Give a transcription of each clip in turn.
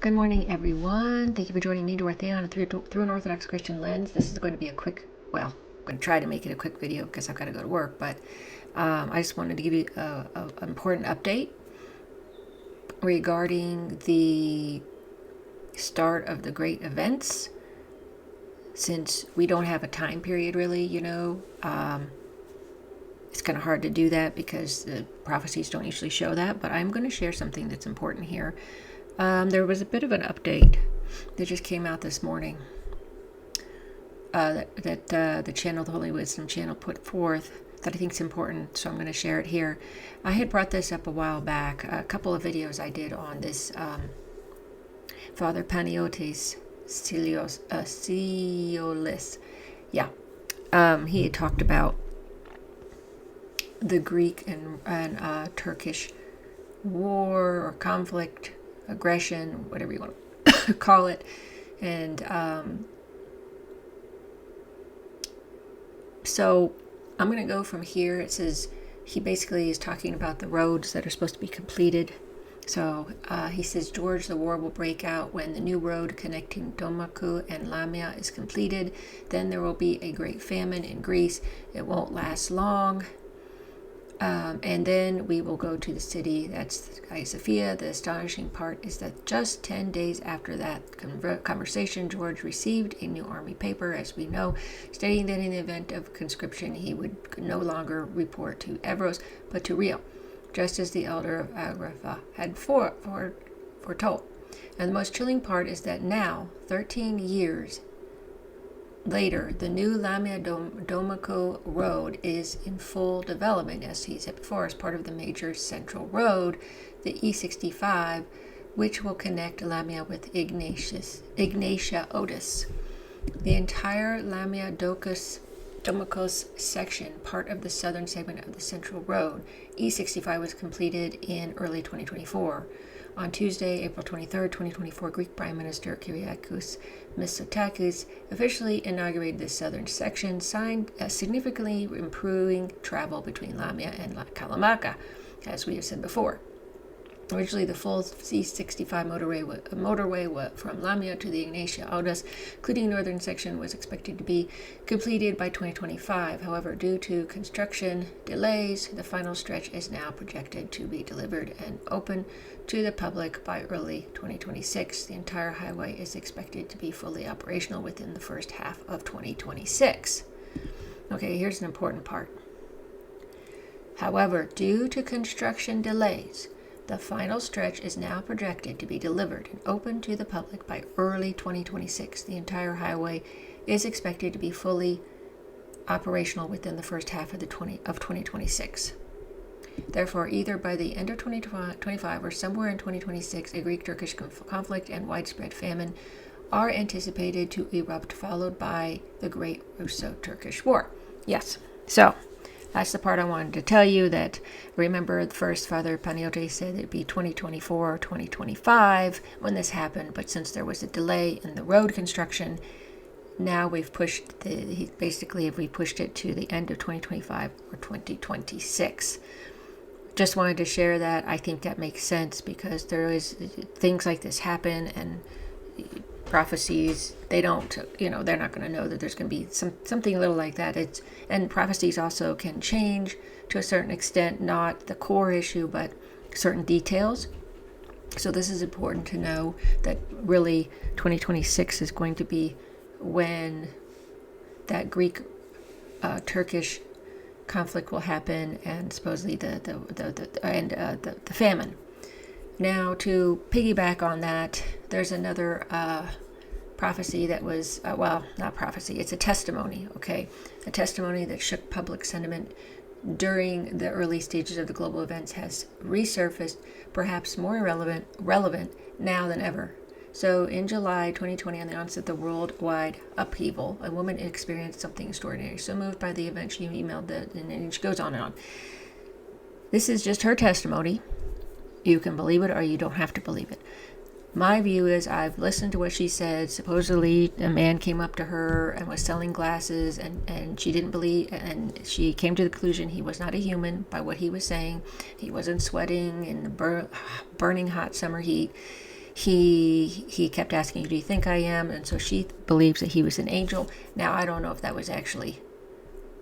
Good morning, everyone. Thank you for joining me, Dorothea, through an Orthodox Christian lens. This is going to be a quick, I'm going to try to make it a quick video because I've got to go to work, but I just wanted to give you an important update regarding the start of the great events. Since we don't have a time period really, it's kind of hard to do that because the prophecies don't usually show that, but I'm going to share something that's important here. There was a bit of an update that just came out this morning that the channel, the Holy Wisdom channel, put forth that I think is important, so I'm going to share it here. I had brought this up a while back, a couple of videos I did on this Father Panagiotis Siolis. He had talked about the Greek and Turkish war or conflict, aggression, whatever you want to call it. And so I'm going to go from here. It says he basically is talking about the roads that are supposed to be completed. So he says, George, the war will break out when the new road connecting Domaku and Lamia is completed. Then there will be a great famine in Greece. It won't last long. And then we will go to the city, that's Hagia Sophia. The astonishing part is that just 10 days after that conversation, George received a new army paper, as we know, stating that in the event of conscription, he would no longer report to Evros, but to Rio, just as the elder of Agrippa had foretold. And the most chilling part is that now, 13 years later, the new Lamia Domaco road is in full development, as he said before, as part of the major central road, the E65, which will connect Lamia with Ignatia Otis. The entire Lamia Domacos section, part of the southern segment of the central road, E65, was completed in early 2024. On Tuesday, April 23, 2024, Greek Prime Minister Kyriakos Mitsotakis officially inaugurated this southern section, significantly improving travel between Lamia and Kalamaka, as we have said before. Originally, the full C65 motorway from Lamia to the Ignatia Otis, including the northern section, was expected to be completed by 2025. However, due to construction delays, the final stretch is now projected to be delivered and open to the public by early 2026. The entire highway is expected to be fully operational within the first half of 2026. Okay, here's an important part. However, due to construction delays, the final stretch is now projected to be delivered and open to the public by early 2026. The entire highway is expected to be fully operational within the first half of 2026. Therefore, either by the end of 2025 or somewhere in 2026, a Greek-Turkish conflict and widespread famine are anticipated to erupt, followed by the Great Russo-Turkish War. Yes, so that's the part I wanted to tell you. That remember, first Father Panagiotis said it'd be 2024 or 2025 when this happened, but since there was a delay in the road construction, now we've pushed we pushed it to the end of 2025 or 2026. Just wanted to share that. I think that makes sense because there is things like this happen, and prophecies, they don't, they're not going to know that there's going to be something little like that. And prophecies also can change to a certain extent, not the core issue, but certain details. So this is important to know that really 2026 is going to be when that Greek Turkish conflict will happen, and supposedly the famine. Now, to piggyback on that, there's another prophecy that was, not prophecy, it's a testimony, okay? A testimony that shook public sentiment during the early stages of the global events has resurfaced, perhaps more relevant now than ever. So in July 2020, on the onset of the worldwide upheaval, a woman experienced something extraordinary. So moved by the event, she emailed and she goes on and on. This is just her testimony. You can believe it or you don't have to believe it. My view is I've listened to what she said. Supposedly a man came up to her and was selling glasses, and she didn't believe, and she came to the conclusion he was not a human by what he was saying. He wasn't sweating in the burning hot summer heat. he kept asking, do you think I am? And so she believes that he was an angel. Now, I don't know if that was actually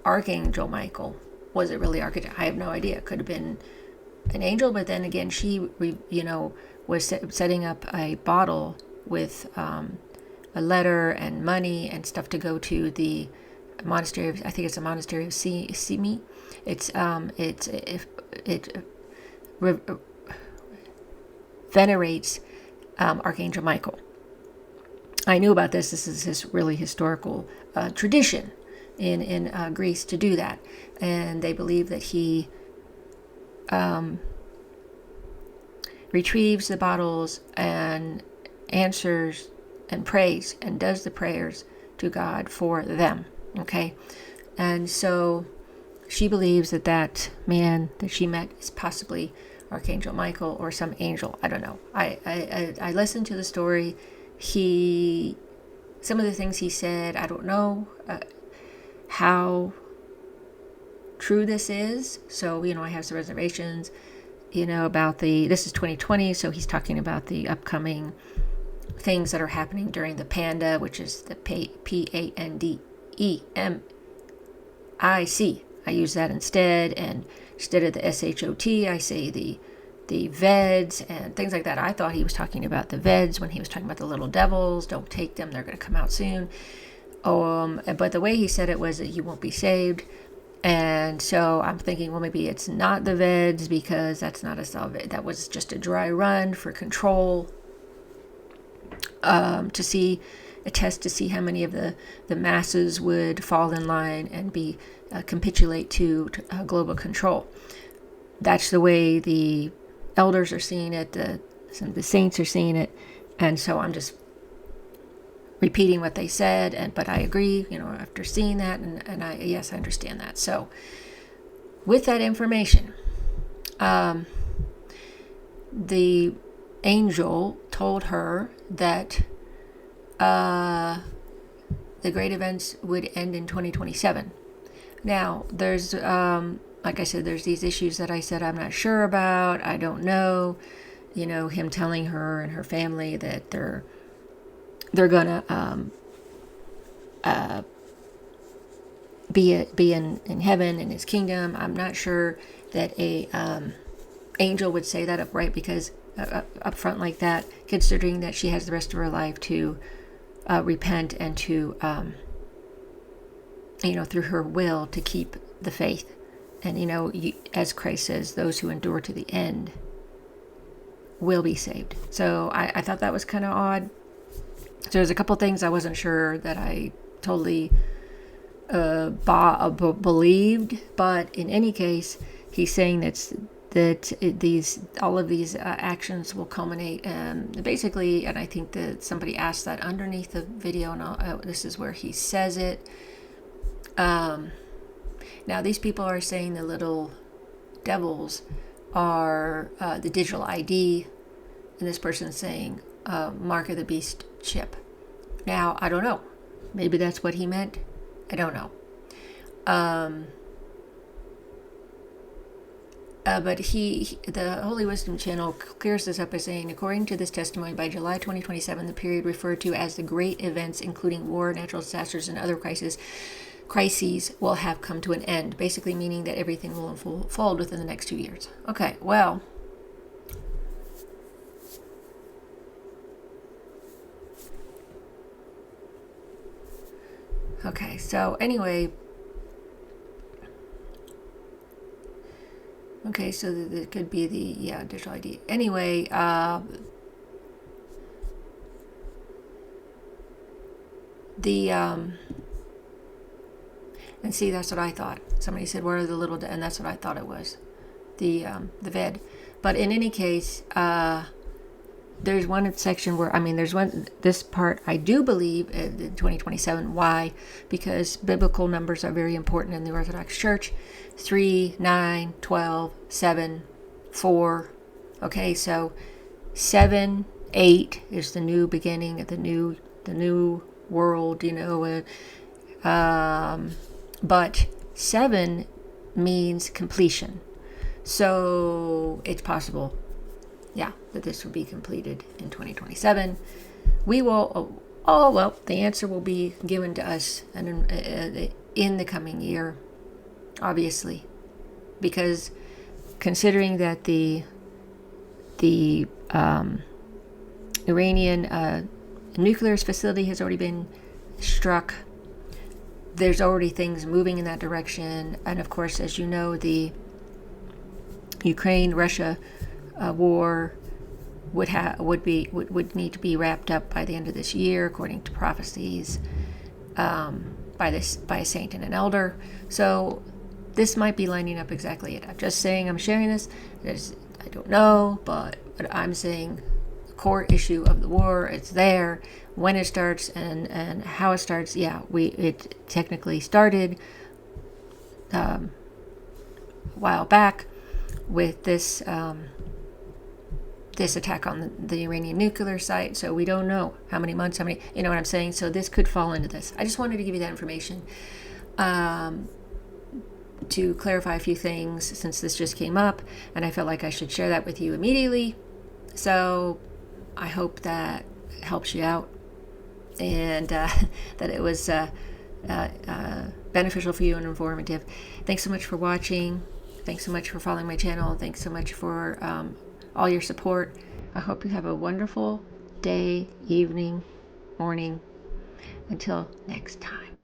Archangel Michael. Was it really Archangel? I have no idea. It could have been an angel, but then again, she, was setting up a bottle with a letter and money and stuff to go to the monastery of, I think it's a monastery of Simi. It venerates Archangel Michael. I knew about this. This is his really historical tradition in Greece to do that, and they believe that he retrieves the bottles and answers and prays and does the prayers to God for them. Okay, and so she believes that that man that she met is possibly Archangel Michael or some angel. I don't know. I listened to the story. Some of the things he said, I don't know how true this is. So, I have some reservations, about this is 2020. So he's talking about the upcoming things that are happening during the Panda, which is the Pandemic. I use that instead, and instead of the SHOT, I say the Veds and things like that. I thought he was talking about the Veds when he was talking about the little devils. Don't take them; they're going to come out soon. But the way he said it was that you won't be saved, and so I'm thinking, well, maybe it's not the Veds because that's not that was just a dry run for control. A test to see how many of the masses would fall in line and capitulate to global control. That's the way the elders are seeing it, some of the saints are seeing it, and so I'm just repeating what they said. But I agree, after seeing that, and I understand that. So with that information, the angel told her that the great events would end in 2027. Now, there's, like I said, there's these issues that I said I'm not sure about. I don't know. Him telling her and her family that they're gonna be in heaven in his kingdom. I'm not sure that a angel would say that upright because up front like that, considering that she has the rest of her life to repent and to through her will to keep the faith. And as Christ says, those who endure to the end will be saved. So I thought that was kind of odd. So there's a couple things I wasn't sure that I totally believed, but in any case, he's saying that all of these actions will culminate, basically, and I think that somebody asked that underneath the video, and this is where he says it. Now these people are saying the little devils are the digital ID, and this person's saying mark of the beast chip. Now I don't know, maybe that's what he meant. I don't know. But the Holy Wisdom Channel clears this up by saying, according to this testimony, by July 2027, the period referred to as the great events, including war, natural disasters, and other crises, will have come to an end, basically meaning that everything will unfold within the next 2 years. Okay, well, okay, so anyway, okay, so it could be the digital ID. Anyway, and see, that's what I thought. Somebody said, "Where are the little?" And that's what I thought it was, the Ved. But in any case, there's one section where this part I do believe in 2027. Why? Because biblical numbers are very important in the Orthodox Church. 3, 9, 12, 7, 4. Okay, so 7, 8 is the new beginning of the new world, but 7 means completion. So it's possible, that this will be completed in 2027. We will, oh, well, the answer will be given to us in the coming year, obviously, because considering that the Iranian nuclear facility has already been struck, there's already things moving in that direction. And of course, as you know, the Ukraine-Russia war would need to be wrapped up by the end of this year, according to prophecies by a saint and an elder. So this might be lining up exactly it. I'm just saying, I'm sharing this. I don't know, but I'm saying the core issue of the war, it's there. When it starts and how it starts, it technically started a while back with this attack on the Iranian nuclear site. So we don't know how many months, you know what I'm saying? So this could fall into this. I just wanted to give you that information to clarify a few things, since this just came up, and I felt like I should share that with you immediately. So I hope that helps you out, and that it was beneficial for you and informative. Thanks so much for watching. Thanks so much for following my channel. Thanks so much for all your support. I hope you have a wonderful day, evening, morning. Until next time.